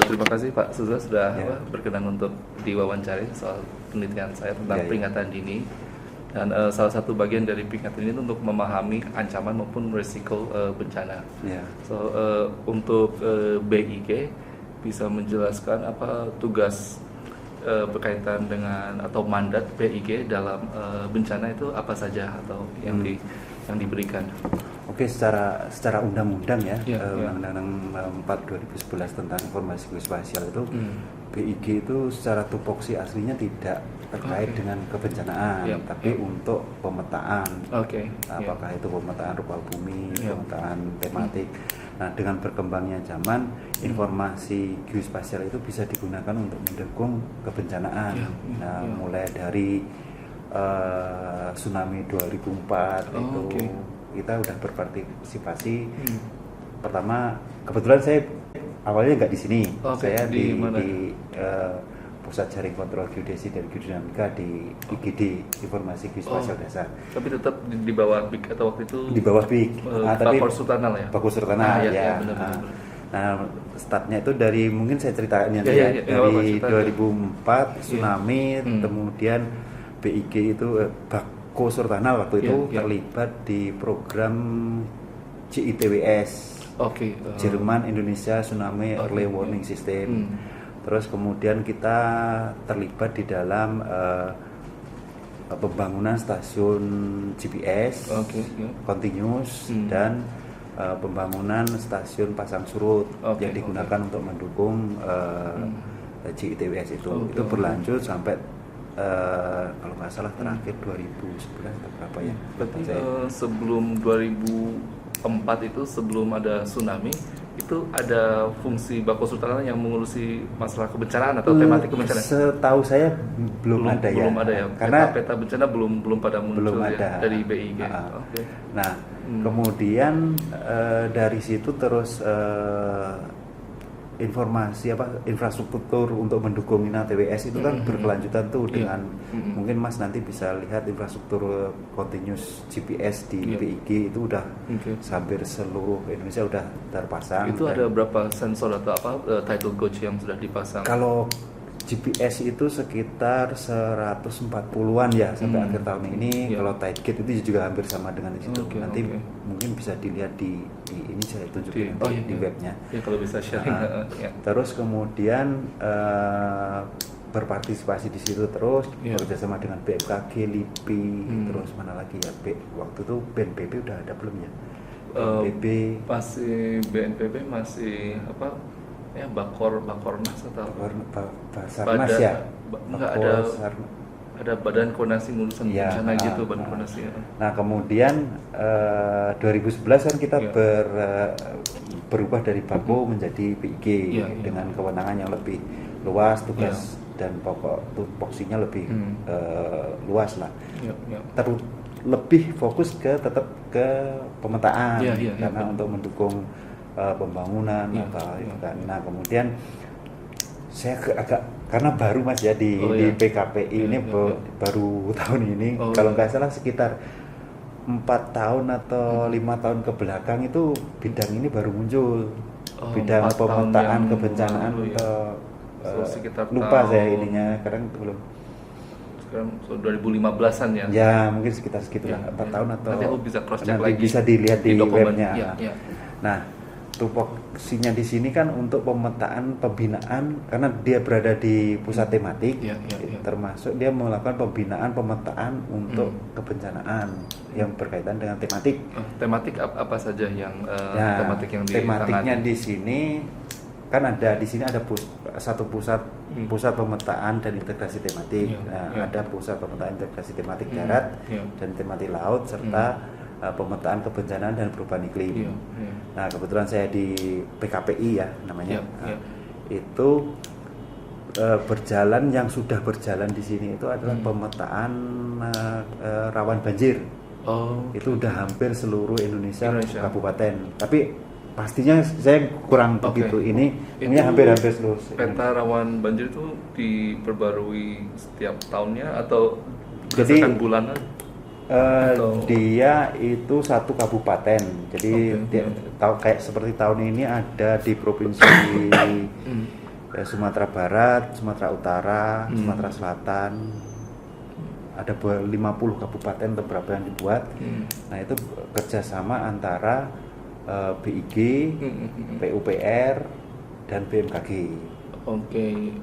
Terima kasih Pak Suza sudah berkenan untuk diwawancari soal penelitian saya tentang peringatan dini. Dan salah satu bagian dari peringatan ini untuk memahami ancaman maupun risiko bencana. Untuk BIG bisa menjelaskan apa tugas berkaitan dengan atau mandat BIG dalam bencana itu apa saja atau yang diberikan? Oke, secara undang-undang Undang-Undang 4 2011 tentang informasi geospasial itu BIG itu secara tupoksi aslinya tidak terkait dengan kebencanaan, tapi untuk pemetaan. Apakah itu pemetaan rupa bumi, pemetaan tematik. Nah, dengan berkembangnya zaman, informasi geospasial itu bisa digunakan untuk mendukung kebencanaan. Mulai dari tsunami 2004 kita udah berpartisipasi. Pertama, kebetulan saya awalnya nggak di sini, saya di Pusat Jaring Kontrol Geodesi dan Geodinamika di IGD, Informasi Geospasial Dasar. Tapi tetap di bawah BIG atau waktu itu? Di bawah BIG. Tapi Bakor Sultanal ya? Bakor Sultanal, Nah, startnya itu dari, mungkin saya ceritakan dari 2004 tsunami, kemudian BIG itu Bakor Sultanal waktu itu terlibat di program GITWS, Jerman Indonesia Tsunami Early Warning System. Terus kemudian kita terlibat di dalam pembangunan stasiun GPS continuous dan pembangunan stasiun pasang surut yang digunakan untuk mendukung GITWS itu. Itu berlanjut sampai kalau nggak salah terakhir 2011 atau berapa ya? Berarti sebelum 2004 itu, sebelum ada tsunami, itu ada fungsi Bakor Sultanal yang mengurusi masalah kebencanaan atau tematik kebencanaan? Setahu saya belum ada ya. Karena peta bencana belum pada muncul dari BIG. Nah, kemudian dari situ terus informasi infrastruktur untuk mendukung TWS itu kan berkelanjutan tuh dengan mungkin Mas nanti bisa lihat infrastruktur continuous GPS di BIG itu udah hampir seluruh Indonesia udah terpasang. Itu ada berapa sensor atau tidal gauge yang sudah dipasang? Kalau GPS itu sekitar 140-an ya sampai akhir tahun ini. Kalau tide gauge itu juga hampir sama dengan di situ. Nanti mungkin bisa dilihat di ini saya tunjukin di webnya. Kalau bisa sharing. Terus kemudian berpartisipasi di situ terus bekerjasama dengan BMKG, LIPI, terus mana lagi ya waktu itu BNPB udah ada belum ya? BNPB masih BNPB masih apa? Ya Bakornas atau Basarnas ya? Enggak ada badan koordinasi ngurusan bencana gitu, badan koordinasi. Nah kemudian 2011 kan kita berubah dari Bako menjadi BIG dengan kewenangan yang lebih luas, tugas dan tupoksinya lebih luas lah. Lebih fokus tetap ke pemetaan karena untuk mendukung pembangunan Nah kemudian saya agak karena baru Mas ya di PKPI ini baru tahun ini kalau nggak salah sekitar 4 tahun atau 5 tahun ke belakang itu bidang ini baru muncul, bidang pemetaan kebencanaan lupa saya ininya sekarang belum. Sekarang 2015an ya? Ya mungkin sekitar segitulah 4 tahun atau nanti aku bisa cross check lagi, bisa dilihat di webnya. Nah tupoksinya di sini kan untuk pemetaan pembinaan karena dia berada di pusat tematik, termasuk dia melakukan pembinaan pemetaan untuk kebencanaan yang berkaitan dengan tematik. Tematik apa saja yang tematik yang tematiknya di sini kan ada di sini ada satu pusat pemetaan dan integrasi tematik. Ada pusat pemetaan integrasi tematik darat dan tematik laut serta pemetaan kebencanaan dan perubahan iklim. Nah kebetulan saya di PKPI ya namanya. Itu yang sudah berjalan di sini itu adalah pemetaan rawan banjir. Itu udah hampir seluruh Indonesia kabupaten. Tapi pastinya saya kurang begitu ini hampir seluruh. Peta rawan banjir itu diperbarui setiap tahunnya atau berdasarkan bulanan? Dia itu satu kabupaten, jadi dia kayak seperti tahun ini ada di provinsi Sumatera Barat, Sumatera Utara, Sumatera Selatan, ada 50 kabupaten beberapa yang dibuat. Nah itu kerjasama antara BIG, PUPR, dan BMKG. Oke.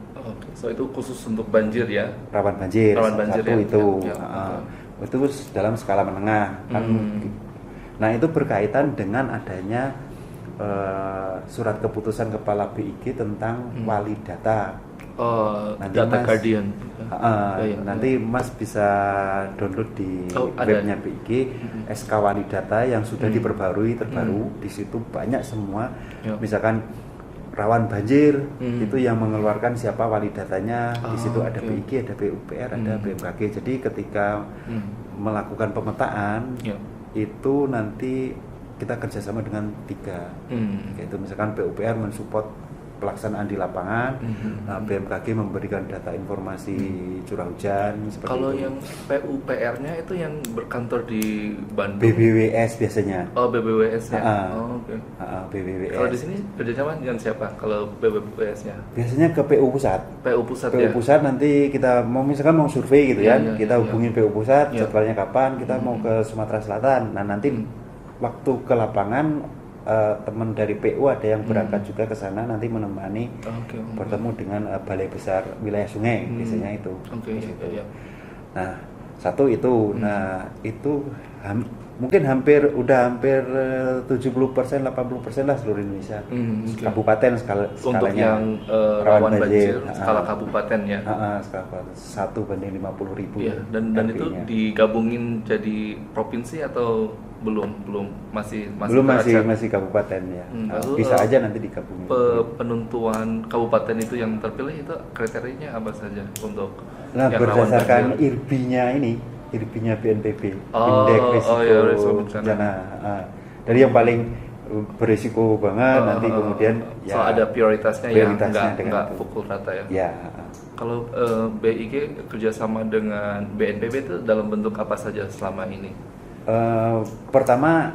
So itu khusus untuk banjir ya? Rawan banjir. Satu ya? itu. Itu dalam skala menengah. Nah itu berkaitan dengan adanya surat keputusan Kepala BIG tentang wali data. Nanti data Mas, guardian. Nanti Mas bisa download di webnya BIG SK wali data yang sudah diperbarui terbaru. Di situ banyak semua. Misalkan rawan banjir itu yang mengeluarkan siapa wali datanya. Di situ ada BIG, ada PUPR, ada BMKG. Jadi ketika melakukan pemetaan itu nanti kita kerjasama dengan tiga. Itu misalkan PUPR mensupport pelaksanaan di lapangan, BMKG memberikan data informasi curah hujan. Kalau yang PUPR-nya itu yang berkantor di Bandung? BBWS biasanya. BBWS-nya. BBWS. Kalau di sini kerjasama dengan siapa? Kalau BBWS-nya? Biasanya ke PU Pusat. PU Pusat Pusat nanti kita misalkan mau survei gitu kita hubungin PU Pusat, jadwalnya kapan, kita mau ke Sumatera Selatan. Nah nanti waktu ke lapangan teman dari PU ada yang berangkat juga ke sana nanti menemani bertemu dengan Balai Besar Wilayah Sungai biasanya itu. Nah satu itu, nah itu mungkin hampir 70% 80% lah seluruh Indonesia. Kabupaten skalanya untuk yang rawan banjir skala kabupaten ya. Skala 1:50.000. Dan itu digabungin jadi provinsi atau belum masih kabupaten ya. Bisa aja nanti digabungin. Penentuan kabupaten itu yang terpilih itu kriterianya apa saja untuk yang berdasarkan IRB-nya BNPB, Indeks Risiko Bencana. Dari yang paling berisiko banget nanti kemudian ada prioritasnya yang nggak pukul rata ya. Kalau BIG kerjasama dengan BNPB itu dalam bentuk apa saja selama ini? Pertama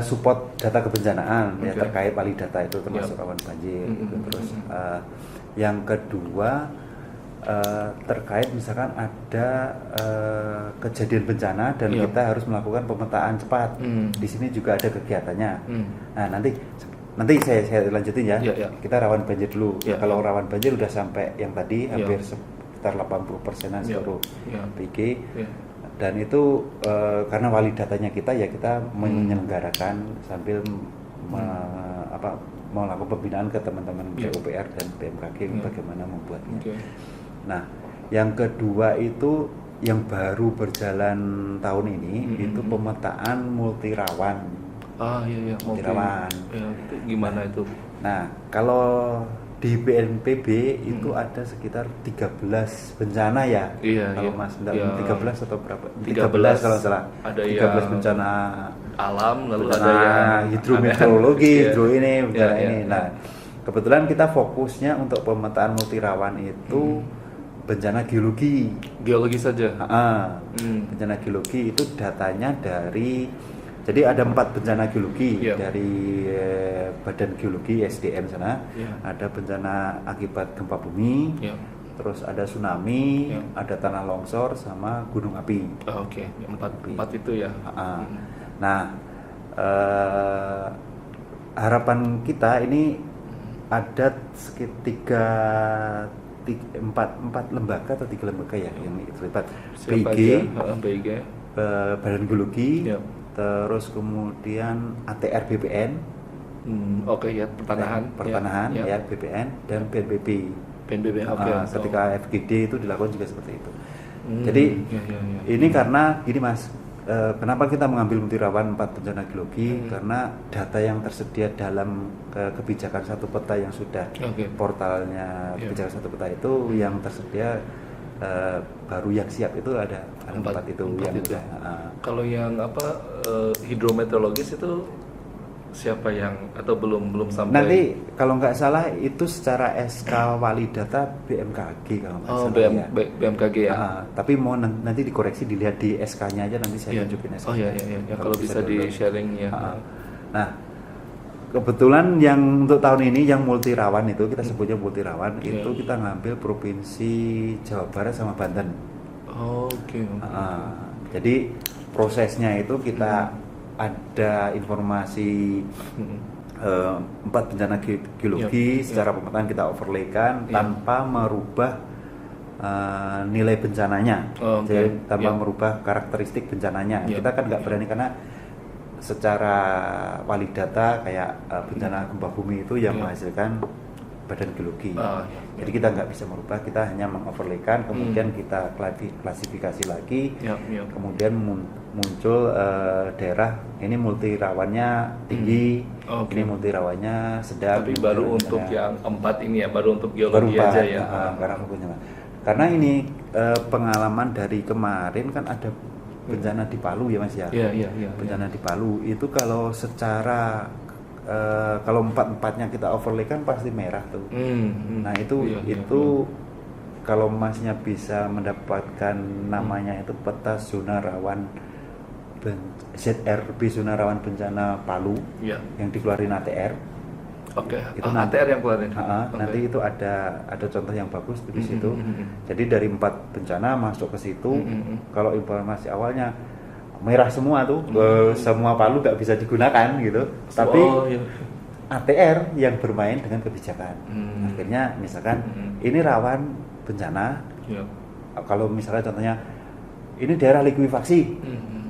support data kebencanaan ya terkait wali data itu termasuk rawan banjir. Terus yang kedua terkait misalkan ada kejadian bencana dan kita harus melakukan pemetaan cepat. Di sini juga ada kegiatannya. Nah nanti saya lanjutin ya. Kita rawan banjir dulu. Kalau rawan banjir udah sampai yang tadi hampir sekitar 80%-an seluruh BIG. Dan itu karena wali datanya kita menyelenggarakan sambil melakukan pembinaan ke teman-teman PUPR dan BMKG bagaimana membuatnya. Nah, yang kedua itu yang baru berjalan tahun ini itu pemetaan multi rawan. Multi rawan. Itu gimana itu? Nah, kalau di BNPB itu ada sekitar 13 bencana ya. Kalau Mas 13 atau berapa? 13 kalau salah. Ada 13 bencana alam, lalu bencana ada yang hidrometeorologi, ini bencana ini. Nah, kebetulan kita fokusnya untuk pemetaan multi rawan itu bencana geologi. Geologi saja. Bencana geologi itu datanya jadi ada 4 bencana geologi dari Badan Geologi SDM sana. Ada bencana akibat gempa bumi, terus ada tsunami, ada tanah longsor sama gunung api. Empat itu ya. Nah, harapan kita ini ada sekitar 4 lembaga atau 3 lembaga ya yang terlibat. BIG, Badan Geologi. Terus kemudian ATR BPN, pertanahan ya BPN dan BNPB. Ketika FGD itu dilakukan juga seperti itu. Jadi ini karena gini Mas, kenapa kita mengambil multi rawan 4 bencana geologi? Karena data yang tersedia dalam kebijakan satu peta yang sudah portalnya kebijakan satu peta itu yang tersedia baru yang siap itu ada 4 itu yang kalau yang hidrometeorologis itu siapa yang atau belum sampai? Nanti kalau nggak salah itu secara SK Wali Data BMKG kalau nggak salah ya. BMKG ya. Tapi mau nanti dikoreksi dilihat di SK-nya aja, nanti saya tunjukin SK. Oh iya ya, kalau bisa di sharing ya. Nah, kebetulan yang untuk tahun ini yang multi rawan itu kita sebutnya multi rawan itu kita ngambil provinsi Jawa Barat sama Banten. Oke. Jadi prosesnya itu kita ada informasi 4 bencana geologi secara pemetaan kita overlaykan tanpa merubah nilai bencananya, jadi tanpa merubah karakteristik bencananya. Kita kan nggak berani karena secara wali data kayak bencana gempa bumi itu yang menghasilkan badan geologi. Jadi kita nggak bisa merubah, kita hanya mengoverlaykan, kemudian kita klasifikasi lagi, kemudian muncul daerah ini multi rawannya tinggi, ini multi rawannya sedang. Tapi baru untuk yang 4 ini ya, baru untuk geologi aja ya. Karena ini pengalaman dari kemarin kan ada bencana di Palu ya Mas ya. Iya. Bencana di Palu itu kalau secara kalau 4-4-nya kita overlay kan pasti merah tuh. Nah itu kalau Masnya bisa mendapatkan namanya itu peta zona rawan ZRB, zona rawan bencana Palu yang dikeluarin ATR. Itu ATR yang keluarin. Nanti itu ada contoh yang bagus di situ. Jadi dari 4 bencana masuk ke situ. Kalau informasi awalnya merah semua tuh, semua Palu nggak bisa digunakan gitu. Tapi ATR yang bermain dengan kebijakan. Akhirnya misalkan ini rawan bencana. Kalau misalnya contohnya ini daerah likuifaksi,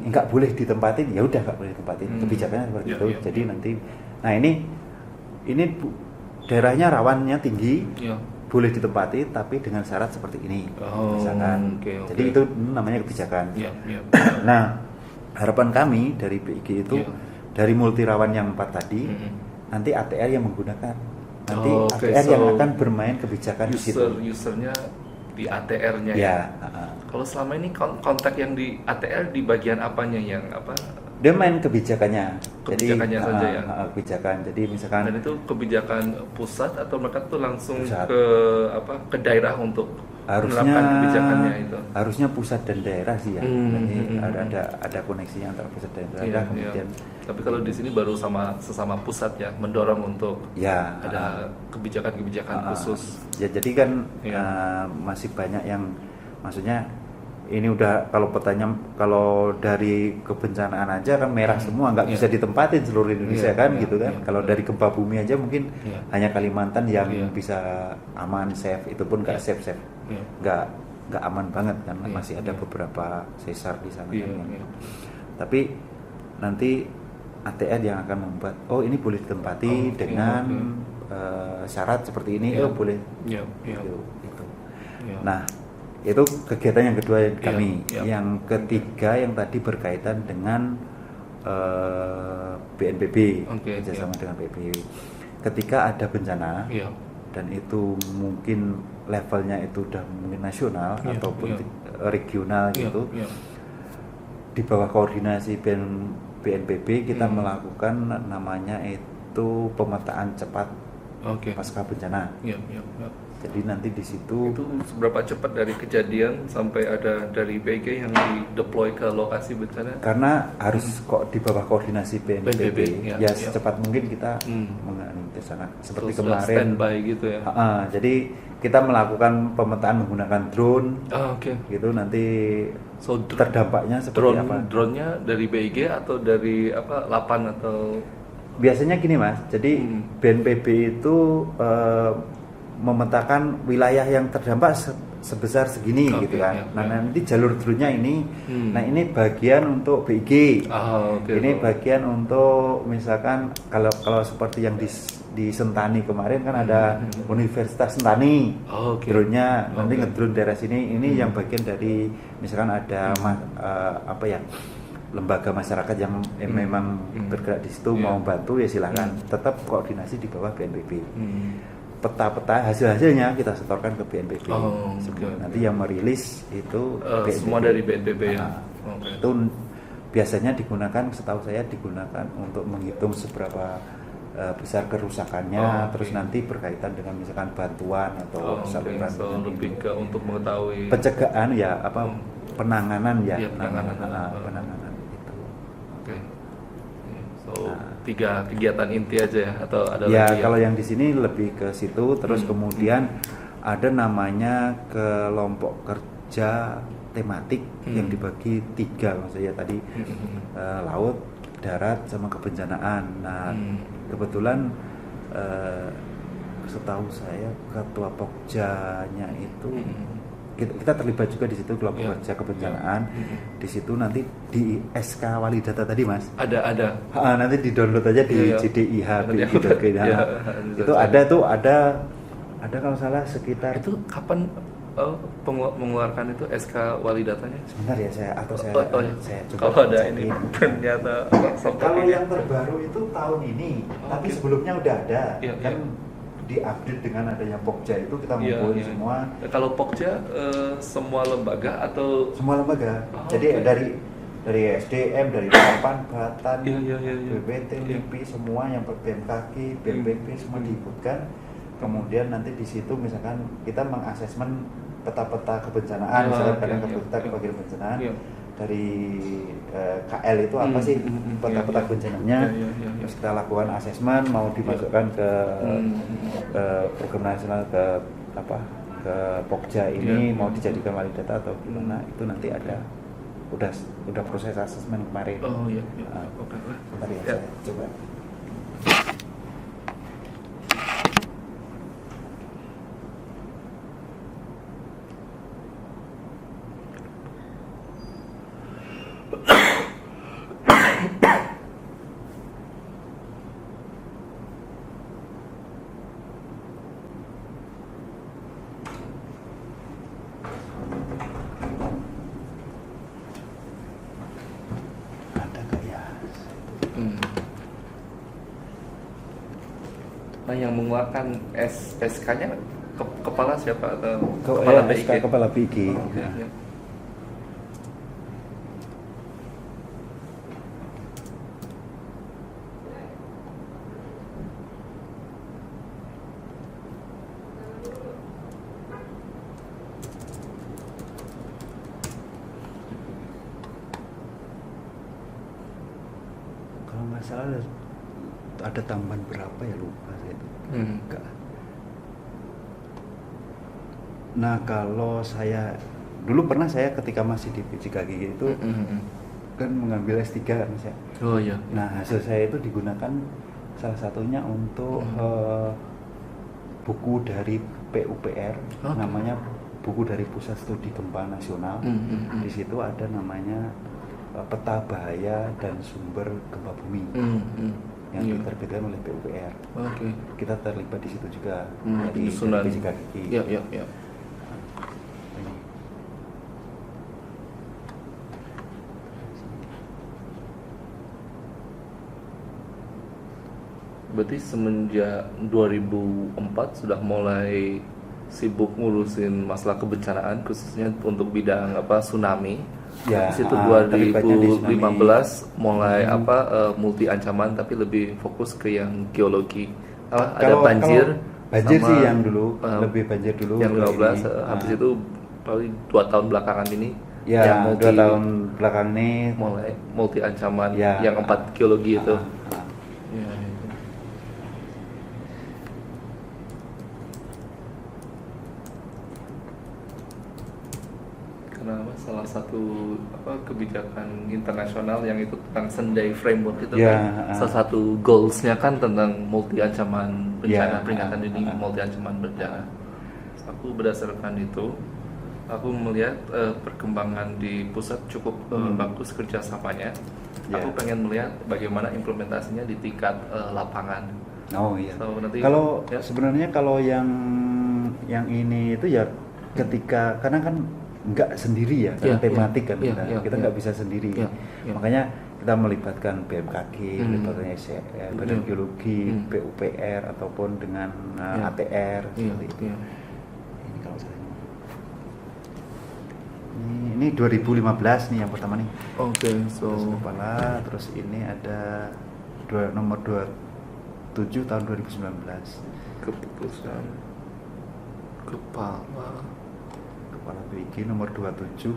nggak boleh ditempatin, ya udah nggak boleh ditempatin. Kebijakannya seperti itu. Jadi nanti, nah ini daerahnya rawannya tinggi. Boleh ditempati tapi dengan syarat seperti ini, misalkan. Jadi itu namanya kebijakan. Nah, harapan kami dari BIG itu dari multi rawan yang 4 tadi, nanti ATR yang menggunakan, nanti ATR yang akan bermain kebijakan di situ. Usernya di ATR-nya ya. Kalau selama ini kontak yang di ATR di bagian apanya yang apa? Dia main kebijakannya saja ya. Kebijakan. Jadi misalkan. Dan itu kebijakan pusat atau mereka tuh langsung pusat. ke daerah untuk menerapkan kebijakannya itu. Harusnya pusat dan daerah sih ya. Jadi ada koneksinya antara pusat dan daerah. Kemudian. Tapi kalau di sini baru sesama pusat ya, mendorong untuk ada kebijakan-kebijakan khusus. Ya jadi kan masih banyak yang maksudnya. Ini udah kalau dari kebencanaan aja kan merah semua, nggak bisa ditempatin seluruh Indonesia gitu kan. Kalau dari gempa bumi aja mungkin hanya Kalimantan yang bisa aman, safe, itu pun nggak safe, nggak aman banget kan, masih ada beberapa sesar di sana. Tapi nanti ATR yang akan membuat, ini boleh ditempati dengan syarat seperti ini, boleh. Gitu. Nah. Itu kegiatan yang kedua kami. Yang ketiga yang tadi berkaitan dengan BNPB, kerjasama dengan BNPB. Ketika ada bencana dan itu mungkin levelnya itu udah mungkin nasional ataupun regional gitu, di bawah koordinasi BNPB kita melakukan namanya itu pemetaan cepat pasca bencana. Jadi nanti di situ itu seberapa cepat dari kejadian sampai ada dari BG yang di-deploy ke lokasi bencana? Karena harus kok di bawah koordinasi BNPB ya secepat mungkin kita mengenai ke sana. Seperti kemarin standby gitu ya. Jadi kita melakukan pemetaan menggunakan drone. Gitu nanti terdampaknya seperti apa? Drone-nya dari BG atau dari Lapan atau biasanya gini Mas. Jadi BNPB itu memetakan wilayah yang terdampak sebesar segini gitu kan. Nah nanti jalur drone-nya ini, nah ini bagian untuk BG, ini bagian untuk misalkan kalau seperti yang di Sentani kemarin kan ada Universitas Sentani, drone-nya nanti ngedrone daerah sini, ini yang bagian dari misalkan ada lembaga masyarakat yang memang bergerak di situ mau bantu ya silakan, tetap koordinasi di bawah BNPB. Peta-peta hasil-hasilnya kita setorkan ke BNPB. Nanti yang merilis itu BNPB. Semua dari BNPB ya. Itu biasanya digunakan, setahu saya digunakan untuk menghitung seberapa besar kerusakannya, terus nanti berkaitan dengan misalkan bantuan atau saluran. So lebih ke untuk mengetahui pencegahan ya apa penanganan ya, penanganan itu. Oke. So 3 kegiatan inti aja ya, atau ada ya lagi? Kalau yang di sini lebih ke situ, terus kemudian ada namanya kelompok kerja tematik yang dibagi 3, maksudnya tadi laut, darat, sama kebencanaan. Nah kebetulan setahu saya ketua Pokjanya itu kita terlibat juga di situ, kelompok kerja kebencanaan. Di situ nanti di SK Wali Data tadi Mas. Ada. Nanti di download aja di JDIH gitu. Itu ada kalau salah sekitar. Itu kapan mengeluarkan itu SK Wali Datanya? Sebentar ya saya coba. Kalau ada ini ternyata kalau yang terbaru itu tahun ini, tapi sebelumnya udah ada kan. Diupdate dengan adanya Pokja itu kita ngumpulin semua. Kalau Pokja semua lembaga atau semua lembaga. Jadi dari SDM, dari Papan, Batan, BPT, LIPI, semua yang BMKG, BMPP semua diikutkan. Kemudian nanti di situ misalkan kita mengasesmen peta-peta kebencanaan, misalkan kadang peta kebencanaan dari KL itu apa sih peta-peta bencananya, terus kita lakukan asesmen, mau dimasukkan ke program nasional, ke Pokja ini, mau dijadikan wali data atau gimana, itu nanti ada udah proses asesmen kemarin. Oke. Bentar ya, saya coba. Nah, yang mengeluarkan SK-nya kepala siapa atau kepala BIG? Kepala BIG. Kalau nggak salah ada tambahan berapa ya, lupa saya itu. Nah kalau saya dulu pernah ketika masih di PJKG itu kan mengambil S3 kan Mas ya. Nah hasil saya itu digunakan salah satunya untuk buku dari PUPR, namanya buku dari Pusat Studi Gempa Nasional. Di situ ada namanya peta bahaya dan sumber gempa bumi yang diterbitkan oleh PUPR. Kita terlibat di situ juga dari PJKG. Berarti semenjak 2004 sudah mulai sibuk ngurusin masalah kebencanaan, khususnya untuk bidang tsunami. Ya, di situ 2015 mulai multi ancaman, tapi lebih fokus ke yang geologi. Ada banjir sih yang dulu, lebih banjir dulu. Yang 15 habis itu paling 2 tahun belakangan ini. Ya, 2 tahun belakangan ini mulai multi ancaman yang 4 geologi itu. Salah satu kebijakan internasional yang itu tentang Sendai Framework itu salah satu goalsnya kan tentang multi ancaman bencana, peringatan dini multi ancaman bencana. Aku berdasarkan itu, aku melihat perkembangan di pusat cukup bagus kerjasamanya. Aku pengen melihat bagaimana implementasinya di tingkat lapangan. So, kalau sebenarnya kalau yang ini itu ya ketika karena kan nggak sendiri karena tematik kan kita nggak bisa sendiri. Makanya kita melibatkan BMKG, melibatkan Badan Geologi, PUPR ataupun dengan ATR seperti itu. Ini kalau saya Ini 2015 nih yang pertama nih. Oke, so Terus kepala, terus ini ada nomor 27 tahun 2019. keputusan kepala Kepala BIG nomor 27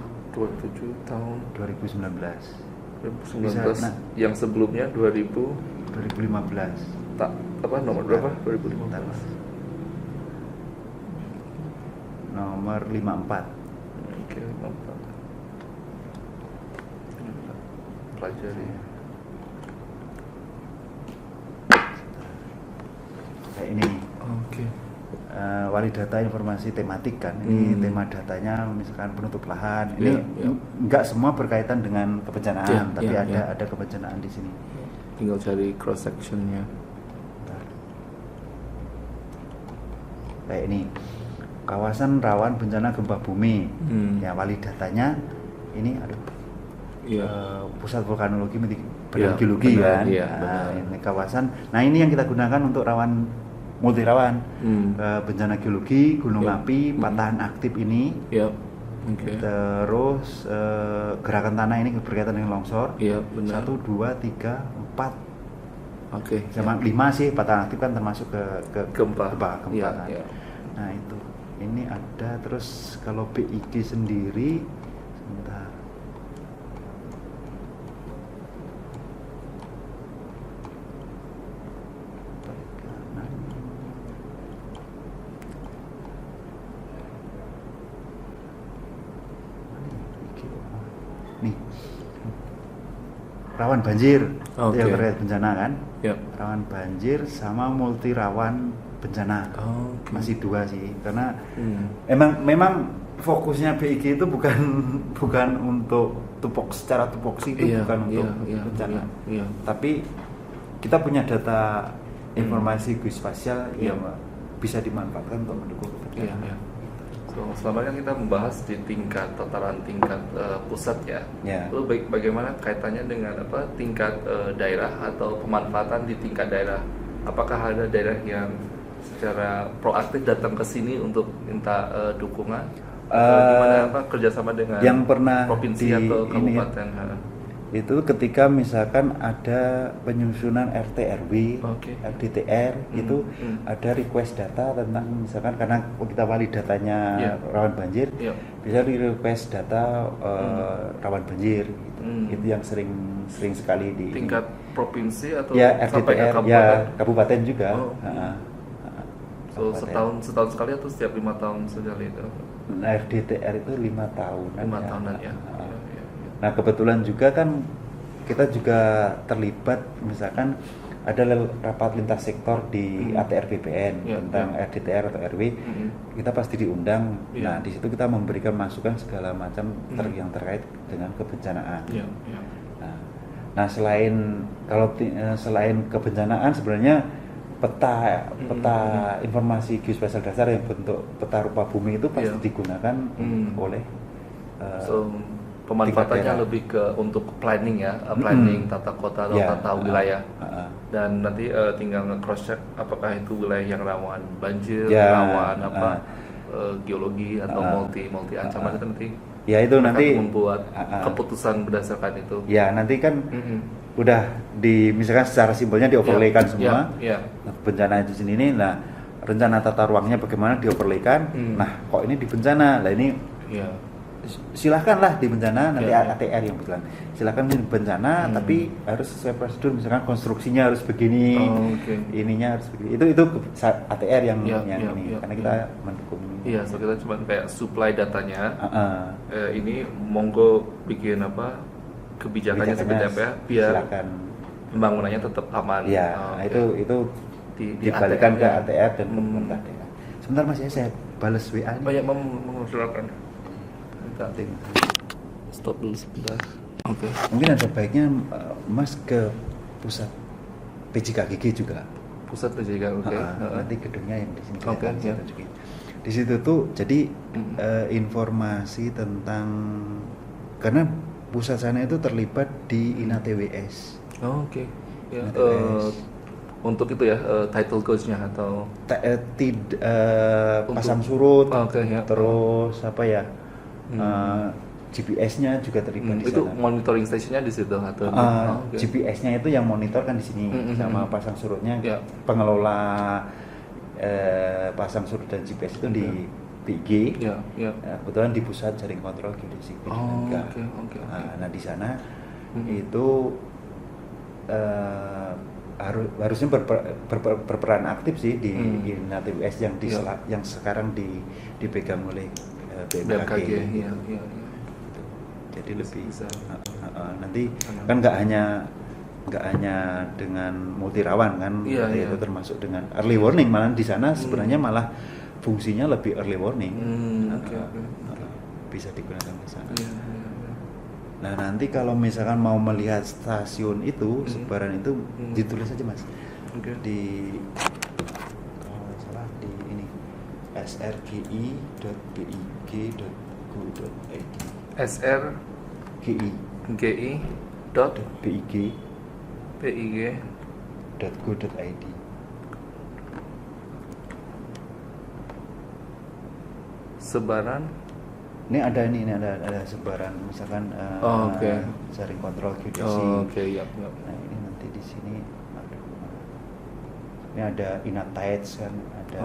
tahun 2019. 2019. Nah. Yang sebelumnya 2015. tak apa nomor berapa? 2015. Nomor 54. Oke, 54. Pelajari. Kayak ini. Oke. Wali data informasi tematik kan. Ini tema datanya misalkan penutup lahan. Ini enggak semua berkaitan dengan kebencanaan, tapi ada kebencanaan di sini. Tinggal cari cross sectionnya. Kayak ini. Kawasan rawan bencana gempa bumi. Ya, wali datanya ini pusat vulkanologi badan geologi kan. Ini kawasan. Nah, ini yang kita gunakan untuk rawan multi rawan. Bencana geologi, gunung api, patahan aktif ini. Terus gerakan tanah ini berkaitan dengan longsor. 1, 2, 3, 4. Sama 5 sih, patahan aktif kan termasuk ke gempa kan. Nah, itu. Ini ada, terus kalau BIG sendiri sebentar. Nih. Rawan banjir yang terkait bencana kan? Rawan banjir sama multi rawan bencana. Masih 2 sih, karena memang fokusnya BIG itu bukan untuk secara tupoksi itu bukan untuk bencana. Tapi kita punya data informasi geospasial yang bisa dimanfaatkan untuk mendukung bencana. So, selama ini kita membahas di tataran tingkat pusat ya. Lalu bagaimana kaitannya dengan tingkat daerah atau pemanfaatan di tingkat daerah? Apakah ada daerah yang secara proaktif datang ke sini untuk minta dukungan? Gimana kerjasama dengan yang pernah provinsi atau kabupaten? Itu ketika misalkan ada penyusunan RT RW, RDTR itu ada request data tentang misalkan karena kita wali datanya rawan banjir, bisa di request data rawan banjir gitu. Itu yang sering sekali di tingkat provinsi atau sampai ke kabupaten? Kabupaten juga. So, setahun sekali atau setiap 5 tahun sekali itu? Nah, RDTR itu 5 tahun. 5 tahunan ya. Nah, kebetulan juga kan kita juga terlibat misalkan ada rapat lintas sektor di ATR BPN tentang RDTR atau RW. Kita pasti diundang. Nah, di situ kita memberikan masukan segala macam yang terkait dengan kebencanaan. Nah, selain kebencanaan sebenarnya peta informasi geospasial dasar yang bentuk peta rupa bumi itu pasti digunakan oleh pemanfaatannya lebih ke untuk planning ya, planning tata kota atau tata wilayah. Dan nanti tinggal nge-cross check apakah itu wilayah yang rawan banjir, rawan geologi atau multi ancaman itu nanti. Ya, itu nanti membuat keputusan berdasarkan itu. Ya, nanti kan udah misalkan secara simpelnya dioverlaykan semua. Bencana di sini nih, nah rencana tata ruangnya bagaimana dioverlaykan. Nah, kok ini di bencana. Lah ini silahkanlah di bencana nanti ATR yang betulan. Silahkan di bencana tapi harus sesuai prosedur, misalkan konstruksinya harus begini. Ininya harus begini. Itu ATR yang ini karena kita mendukung. Iya, so kita cuma kayak supply datanya. Ini monggo bikin kebijakannya seperti apa ya, biar silakan pembangunannya tetap aman. Nah, itu dibalikan ke ATR dan pemerintah daerah. Sebentar Mas, ya saya balas WA nih. Banyak mengusulkan. Stop dulu sebentar. Mungkin ada baiknya Mas ke pusat PJKGG juga. Pusat PJKGG. Nanti gedungnya yang di sini. Di situ tuh jadi informasi tentang, karena pusat sana itu terlibat di INATWS. Untuk itu ya title coach-nya atau pasang surut, okay, ya. Terus apa ya GPS-nya juga terlibat di Itu sana. monitoring stationnya di situ atau Okay. GPS-nya itu yang monitor kan di sini, sama pasang surutnya. Pengelola pasang surut dan GPS itu di PIG. Kebetulan di pusat jaring kontrol geodesi. Nah di sana itu harusnya berperan aktif sih di INATWS yang sekarang dipegang oleh BMKG. Jadi lebih nanti kan nggak hanya dengan multirawan kan, itu termasuk dengan early warning, malah di sana sebenarnya malah fungsinya lebih early warning. Bisa digunakan di sana. Nah nanti kalau misalkan mau melihat stasiun itu, sebaran itu ditulis aja Mas. Di kalau nggak salah di ini srgi.big.go.id. srgi.big.go.id. Sebaran ini ada sebaran misalkan jaring kontrol geodesi. Nah ini nanti di sini ini ada INATWS kan, ada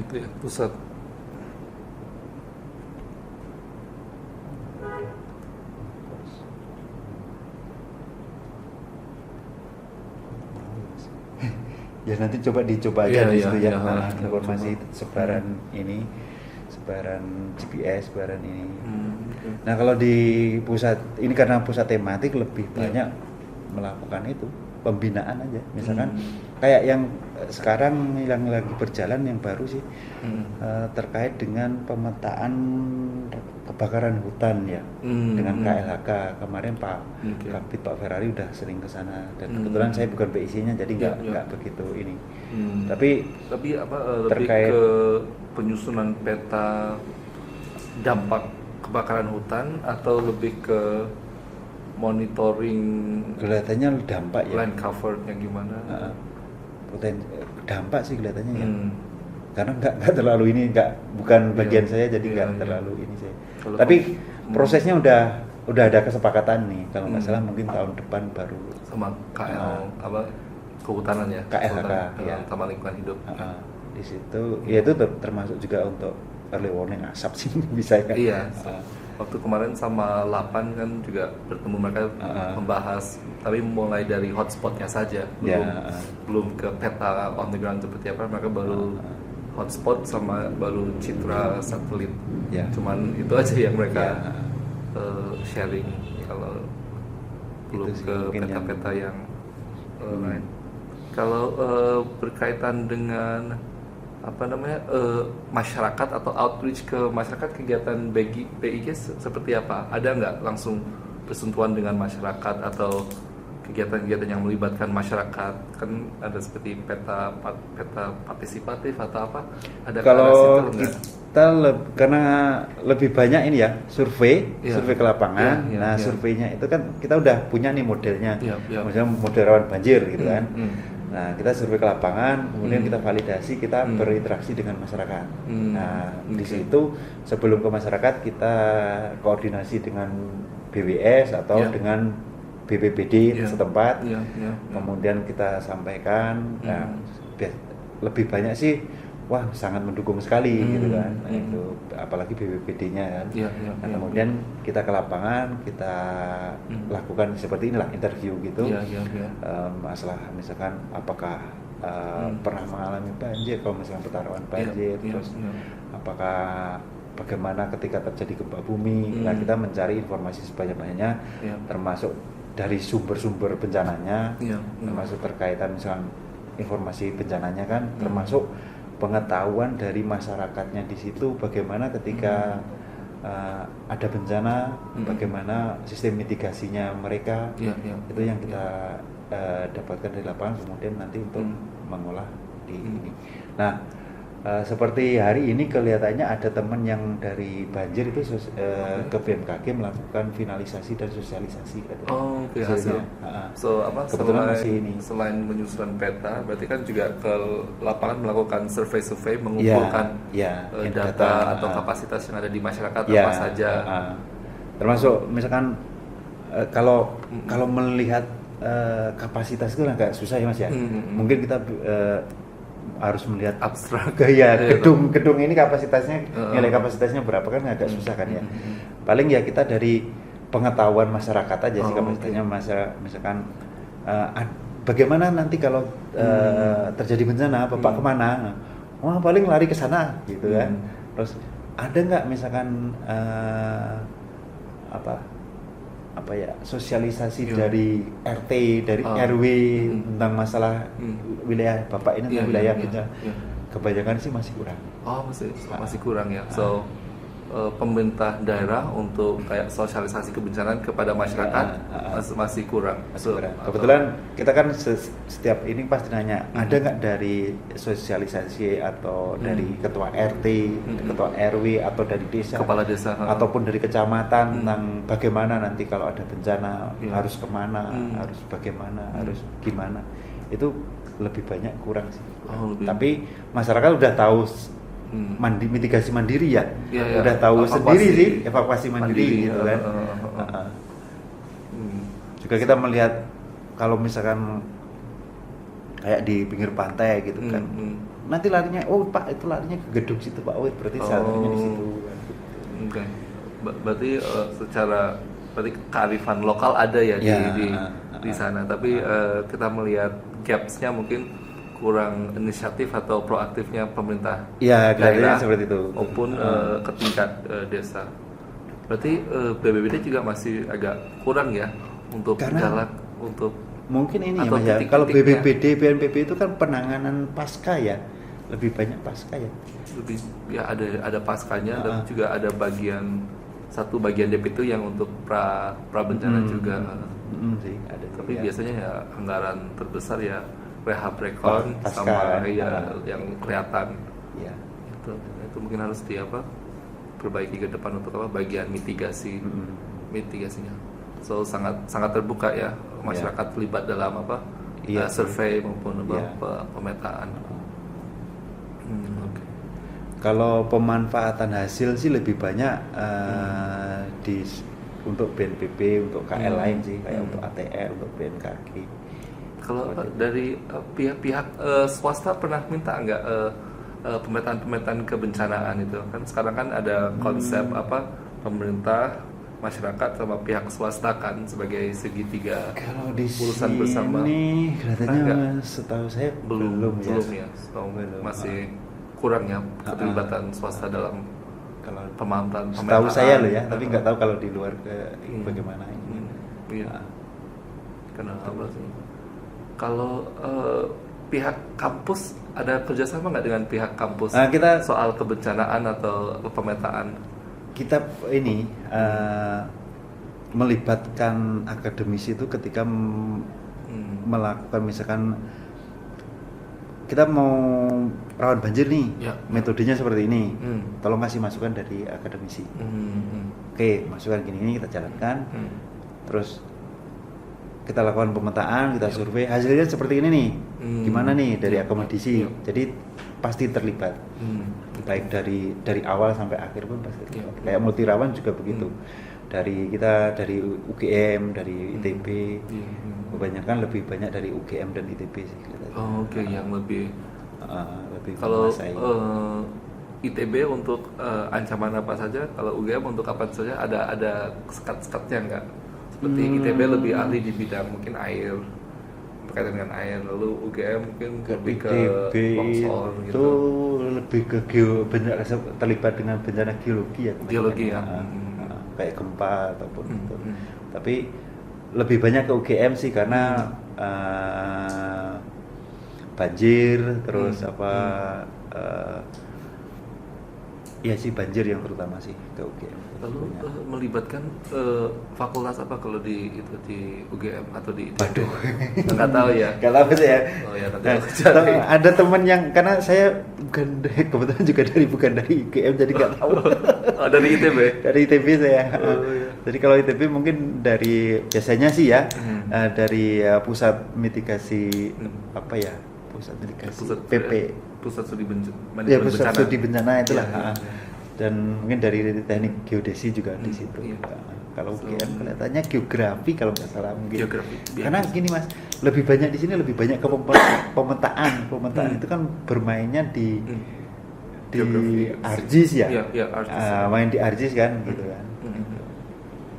itu ya, pusat. Ya nanti dicoba aja di situ informasi sebaran ini, sebaran GPS, sebaran ini. Nah kalau di pusat ini karena pusat tematik lebih banyak melakukan itu pembinaan aja, misalkan kayak yang sekarang yang lagi berjalan yang baru sih terkait dengan pemetaan kebakaran hutan ya, dengan KLHK kemarin Pak Kapit Pak Ferrari udah sering ke sana dan kebetulan saya bukan PIC-nya jadi nggak begitu ini. Tapi apa terkait lebih ke penyusunan peta dampak kebakaran hutan atau lebih ke monitoring kelihatannya dampak ya, land cover-nya gimana? Dampak sih kelihatannya ya, karena nggak terlalu ini, bukan bagian saya jadi nggak terlalu ini saya. Tapi prosesnya udah ada kesepakatan nih kalau nggak salah mungkin tahun depan baru sama KL kehutanan ya, KLHK ya, Taman Lingkungan Hidup. Di situ ya itu termasuk juga untuk early warning asap sih bisa ya. Iya. Waktu kemarin sama Lapan kan juga bertemu, mereka membahas, tapi mulai dari hotspotnya saja, belum ke peta on the ground seperti apa. Mereka baru hotspot sama baru citra satelit. Cuman itu aja yang mereka sharing, kalau belum ke peta-peta yang lain. Kalau berkaitan dengan masyarakat atau outreach ke masyarakat, kegiatan BIG seperti apa? Ada nggak langsung bersentuhan dengan masyarakat atau kegiatan-kegiatan yang melibatkan masyarakat? Kan ada seperti peta partisipatif atau apa? Ada kalau kita karena lebih banyak ini ya survei ke lapangan. Surveinya itu kan kita udah punya nih modelnya, misalnya model rawan banjir gitu kan. Nah, kita survei ke lapangan, kemudian kita validasi, kita berinteraksi dengan masyarakat. Nah, di situ sebelum ke masyarakat kita koordinasi dengan BWS atau dengan BPBD setempat. Kemudian kita sampaikan. Nah, lebih banyak sih sangat mendukung sekali gitu kan. Nah, itu apalagi BPBD-nya kan. Nah, kemudian kita ke lapangan, kita lakukan seperti inilah interview gitu. Masalah misalkan apakah pernah mengalami banjir, kalau misalkan peta banjir, terus apakah bagaimana ketika terjadi gempa bumi. Nah, kita mencari informasi sebanyak-banyaknya, termasuk dari sumber-sumber bencananya, termasuk terkaitan misalkan informasi bencananya kan, termasuk pengetahuan dari masyarakatnya di situ, bagaimana ketika ada bencana, bagaimana sistem mitigasinya mereka. Itu yang kita dapatkan dari lapangan, kemudian nanti untuk mengolah di ini. Nah, seperti hari ini kelihatannya ada teman yang dari banjir itu ke BMKG melakukan finalisasi dan sosialisasi. Oh, oke, hasil. So apa? Kebetulan masih ini. Selain menyusun peta, berarti kan juga ke lapangan melakukan survei mengumpulkan data atau kapasitas yang ada di masyarakat apa saja. Termasuk misalkan kalau melihat kapasitas itu agak susah ya Mas ya. Mungkin kita harus melihat abstrak gedung ini kapasitasnya nilai kapasitasnya berapa kan agak susah kan ya. Paling ya kita dari pengetahuan masyarakat aja sih kapasitasnya. Misalkan bagaimana nanti kalau terjadi bencana Bapak kemana? Wah paling lari ke sana gitu kan. Terus ada nggak misalkan sosialisasi dari RT, dari RW tentang masalah wilayah Bapak ini tentang wilayah bencana. Kebanyakan sih masih kurang. Masih kurang ya. So pemerintah daerah untuk kayak sosialisasi kebencanaan kepada masyarakat masih kurang. Kebetulan kita kan setiap ini pasti nanya ada nggak dari sosialisasi atau dari ketua RT, ketua RW atau dari desa, kepala desa ataupun dari kecamatan tentang bagaimana nanti kalau ada bencana harus kemana, harus bagaimana, harus gimana. Itu lebih banyak kurang sih. Tapi masyarakat udah tahu mitigasi mandiri ya, udah tahu sendiri sih evakuasi mandiri gitu kan. Juga kita melihat kalau misalkan kayak di pinggir pantai gitu kan, nanti larinya, Pak itu larinya ke gedung situ Pak, berarti satunya di situ. Okay. Berarti secara kearifan lokal ada ya di sana, tapi kita melihat gaps-nya mungkin kurang inisiatif atau proaktifnya pemerintah daerah seperti itu maupun ke tingkat desa. Berarti BPBD juga masih agak kurang ya untuk jalan untuk mungkin ini ya Mas ya. Kalau BPBD, BNPB itu kan penanganan pasca ya, lebih banyak pasca ya. Lebih ya ada paskanya dan juga ada satu bagian DP itu yang untuk pra bencana juga. Sih, ada. Tapi biasanya ya anggaran terbesar ya rehab rekon sama yang kelihatan. Ya. Itu mungkin harus perbaiki ke depan untuk bagian mitigasinya. So sangat terbuka ya masyarakat terlibat dalam survei maupun pemetaan. Okay. Kalau pemanfaatan hasil sih lebih banyak untuk BNPB, untuk KL lain sih, kayak untuk ATR, untuk BMKG. Kalau dari pihak swasta pernah minta nggak pemetaan kebencanaan itu? Kan sekarang kan ada konsep pemerintah, masyarakat sama pihak swasta kan sebagai segitiga urusan bersama. Ini kelihatannya setahu saya belum ya. Masih kurang ya keterlibatan swasta dalam pemetaan. Setahu saya loh ya, tapi nggak tahu kalau di luar bagaimana ini. Iya. Kenapa sih? Kalau pihak kampus ada kerjasama nggak dengan pihak kampus soal kebencanaan atau pemetaan? Kita ini melibatkan akademisi itu ketika melakukan misalkan kita mau rawan banjir nih, metodenya seperti ini, tolong kasih masukan dari akademisi. Oke, masukan gini kita jalankan, terus kita lakukan pemetaan, kita survei, hasilnya seperti ini nih, gimana nih dari akomodisi, jadi pasti terlibat, baik dari awal sampai akhir pun pasti terlibat. Kayak Multirawan juga begitu, dari UGM, dari ITB, kebanyakan lebih banyak dari UGM dan ITB sih. Yang lebih kalau ITB untuk ancaman apa saja, kalau UGM untuk apa saja, ada sekat-sekatnya nggak? Seperti ITB lebih ahli di bidang mungkin air, berkaitan dengan air, lalu UGM mungkin lebih ke longsor gitu. Itu lebih ke terlibat dengan bencana geologi ya. Geologi ya. Kayak gempa ataupun itu. Tapi lebih banyak ke UGM sih karena banjir, terus Iya sih, banjir yang terutama sih ke UGM. Lalu melibatkan fakultas apa kalau di UGM atau di ITB? Waduh, nggak tahu ya. Nggak tahu saya. Oh ya, nanti Nah, aku cari. ada teman yang karena saya kebetulan juga bukan dari UGM jadi nggak tahu. Oh, dari ITB. Dari ITB saya. Oh, iya. Jadi kalau ITB mungkin dari biasanya sih ya dari pusat mitigasi apa ya, pusat mitigasi PP. Pusat studi bencana. Ya, pusat studi bencana itulah. Iya. Dan mungkin dari teknik geodesi juga di situ. Iya. Kalau UGM kelihatannya geografi kalau nggak salah mungkin. Geografi. Karena gini Mas, lebih banyak di sini lebih banyak ke pemetaan. Pemetaan itu kan bermainnya di ArcGIS ya. Iya, ArcGIS. Main di ArcGIS kan gitu kan.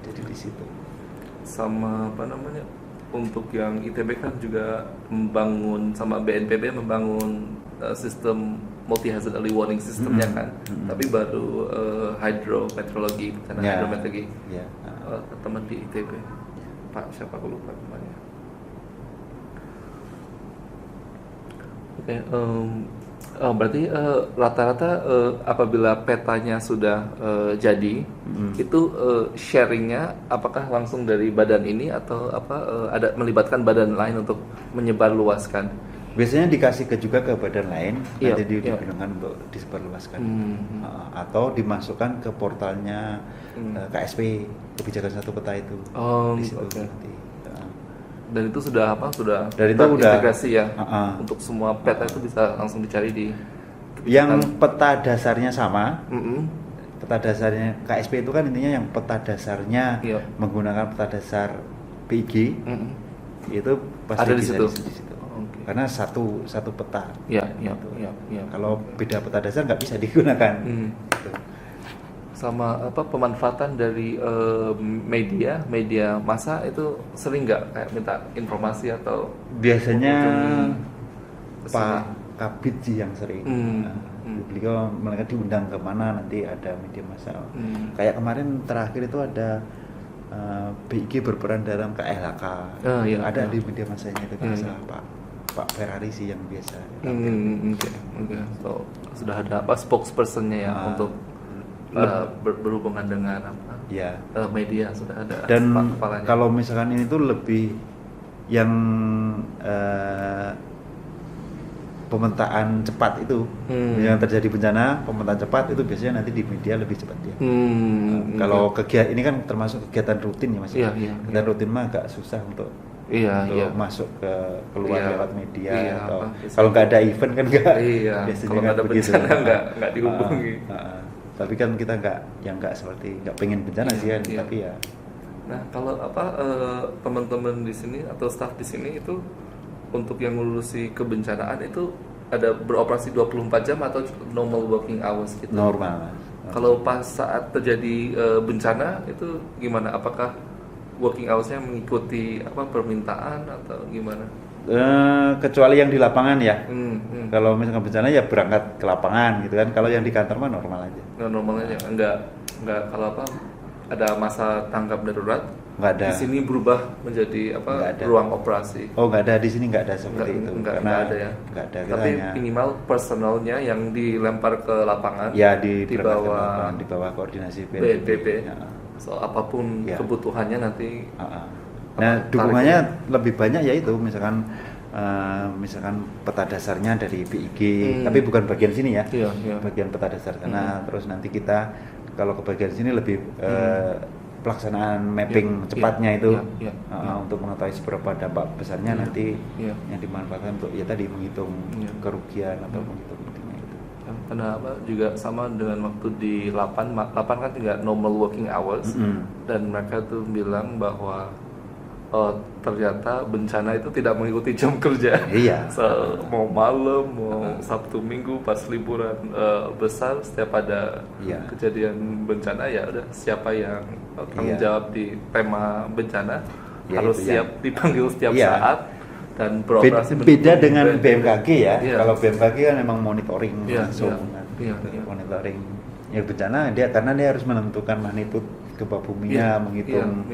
Jadi di situ. Sama apa namanya? Untuk yang ITB kan juga membangun sama BNPB membangun sistem multi hazard early warning sistemnya kan. Tapi baru hidrometeorologi, bencana hidrometeorologi. Teman di ITB. Pak siapa aku lupa namanya. Oke, berarti rata-rata apabila petanya sudah jadi, itu sharingnya apakah langsung dari badan ini atau ada melibatkan badan lain untuk menyebarluaskan? Biasanya dikasih juga ke badan lain, nanti digunakan untuk disebarluaskan, atau dimasukkan ke portalnya KSP, kebijakan satu peta itu. Di situ nanti. Dan itu sudah terintegrasi ya untuk semua peta itu bisa langsung dicari di yang peta dasarnya sama. Peta dasarnya KSP itu kan intinya yang peta dasarnya menggunakan peta dasar PIG itu pasti ada di situ. Karena satu peta. Iya. Kalau beda peta dasar nggak bisa digunakan. Gitu. Sama pemanfaatan dari media massa itu sering nggak kayak minta informasi atau biasanya Pak Kabid sih yang sering. Beliau mereka diundang kemana nanti ada media massa. Kayak kemarin terakhir itu ada BIG berperan dalam KLHK. Ada di media massanya itu Pak Ferrari sih yang biasa. Oke. So, sudah ada spokespersonnya ya untuk berhubungan dengan media sudah ada. Dan kalau misalkan ini tuh lebih yang pemetaan cepat itu yang terjadi bencana, pemetaan cepat itu biasanya nanti di media lebih cepat ya. Kalau kegiatan ini kan termasuk kegiatan rutin ya Mas. Kegiatan rutin mah agak susah untuk masuk keluar lewat media atau kalau nggak ada event kan biasanya kalau nggak ada bencana nggak dihubungi. Tapi kan kita nggak seperti nggak pengen bencana sih kan, tapi ya. Nah kalau teman-teman di sini atau staff di sini itu untuk yang ngurusi kebencanaan itu ada beroperasi 24 jam atau normal working hours gitu? Normal. Kalau pas saat terjadi bencana itu gimana? Apakah working hours-nya mengikuti permintaan atau gimana? Kecuali yang di lapangan ya. Kalau misalkan bencana ya berangkat ke lapangan gitu kan. Kalau yang di kantor mah normal aja. Normal aja. Enggak kalau ada masa tanggap darurat. Nggak ada. Di sini berubah menjadi ruang operasi. Oh nggak ada, di sini nggak ada seperti itu. Nggak ada ya. Nggak ada. Tapi minimal personalnya yang dilempar ke lapangan. Ya di bawah koordinasi BNPB. So apapun kebutuhannya nanti. Nah dukungannya lebih banyak yaitu misalkan peta dasarnya dari PIG, tapi bukan bagian sini ya. Bagian peta dasar sana. Terus nanti kita kalau ke bagian sini lebih pelaksanaan mapping cepatnya itu untuk mengetahui seberapa dampak besarnya nanti yang dimanfaatkan untuk tadi menghitung kerugian atau menghitung intinya itu. Karena juga sama dengan waktu di Lapan kan tidak normal working hours dan mereka tuh bilang bahwa ternyata bencana itu tidak mengikuti jam kerja. Mau malam, mau Sabtu Minggu pas liburan besar setiap ada kejadian bencana ya udah siapa yang tanggung jawab di tema bencana harus siap dipanggil setiap saat dan beroperasi. Beda dengan BMKG ya. Kalau BMKG kan memang monitoring langsung monitoring bencana karena dia harus menentukan magnitudo gempa buminya, menghitung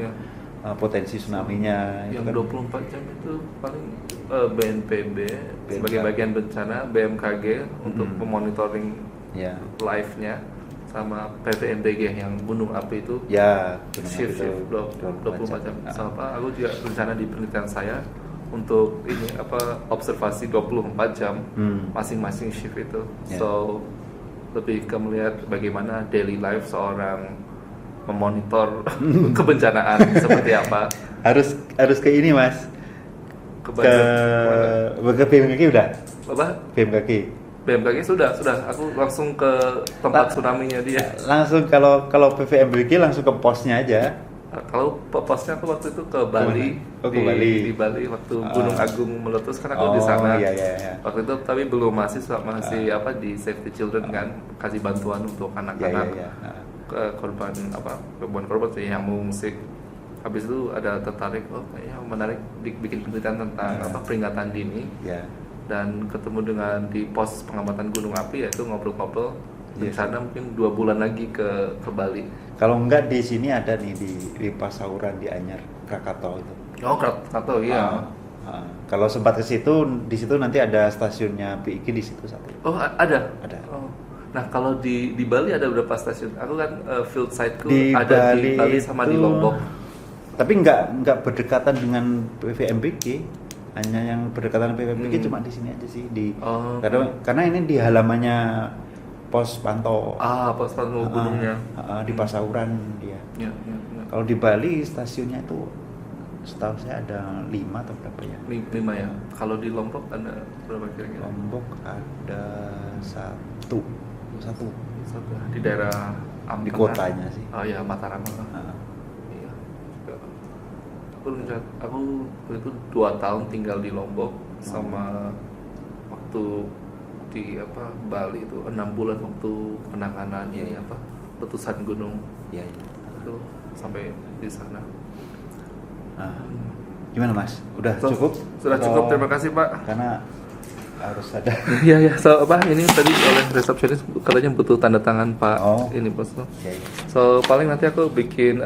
potensi tsunami-nya. Yang 24 jam itu paling BNPB sebagai bagian bencana, BMKG untuk memonitoring live-nya, sama PVMBG yang gunung api itu. Ya, shift 24 jam. Sama aku juga rencana di penelitian saya untuk ini observasi 24 jam masing-masing shift itu. So lebih ke melihat bagaimana daily life seorang memonitor kebencanaan seperti apa. Harus ke ini, Mas. Ke BMKG udah? Apa? BMKG sudah. Aku langsung ke tempat tsunami-nya dia. Langsung kalau PVMBG langsung ke posnya aja. Kalau posnya aku waktu itu ke Bali. Di Bali waktu Gunung Agung meletus kan aku di sana. Iya. Waktu itu tapi belum masih di Save the Children kan, kasih bantuan untuk anak-anak korban yang mengungsi. Habis itu ada tertarik, kayaknya menarik bikin penelitian tentang peringatan dini. Dan ketemu dengan di pos pengamatan gunung api, yaitu ngobrol-ngobrol. Di sana mungkin 2 bulan lagi ke Bali. Kalau enggak di sini ada nih di Pasauran di Anyar, Krakatau itu. Oh, Krakatau, iya. Kalau sempat ke situ, di situ nanti ada stasiunnya PIG di situ satu. Oh, ada. Oh. Nah, kalau di Bali ada berapa stasiun? Aku kan field site-ku ada di Bali sama di Lombok. Tapi enggak berdekatan dengan PVMBG. Hanya yang berdekatan dengan PVMBG cuma di sini aja sih karena ini di halamannya pos pantau. Pos pantau gunungnya. Di Pasauran dia. Ya. Kalau di Bali stasiunnya itu setahu saya ada 5 atau berapa ya? 5 ya. Kalau di Lombok ada berapa kira-kira? Lombok ada satu di daerah di kotanya sih. Oh iya, Mataram. Iya. Aku itu 2 tahun tinggal di Lombok sama waktu di Bali itu 6 bulan waktu penanganan letusan gunung. Iya. Itu sampai di sana. Gimana, Mas? Udah cukup? Sudah cukup, terima kasih, Pak. Karena harus ada. Iya. So ini tadi oleh resepsionis katanya butuh tanda tangan Pak. Ini bos. So paling nanti aku bikin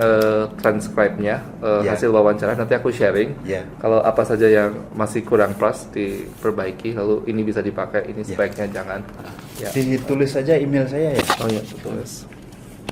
transcribe-nya hasil wawancara, nanti aku sharing. Kalau apa saja yang masih kurang pas diperbaiki, lalu ini bisa dipakai, ini sebaiknya jangan. Ditulis saja email saya ya. Oh iya, tulis.